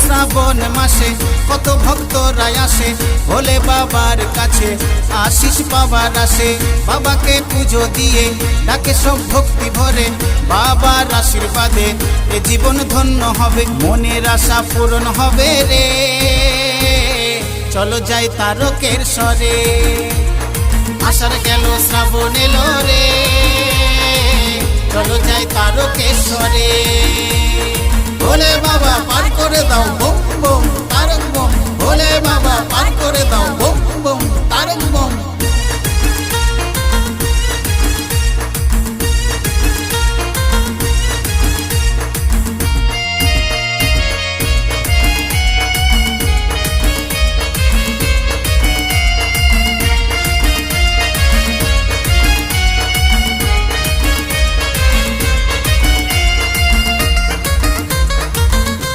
শ্রাবণ মাসে কত ভক্তরা আসে ভোলে বাবার কাছে আশিস পাবার আসে। বাবাকে পুজো দিয়ে ডাকে সব ভক্তি ভরে, বাবার আশীর্বাদে এ জীবন ধন্য হবে, মনের আশা পূরণ হবে রে। চলো যাই তারকের স্বরে, আষাঢ় গেল শ্রাবণ এলো রে, চলো যাই তারকের স্বরে। ভোলে বাবা পার করে দাও বোম বোম তারক বোম, ভোলে বাবা পার করে দাও বোম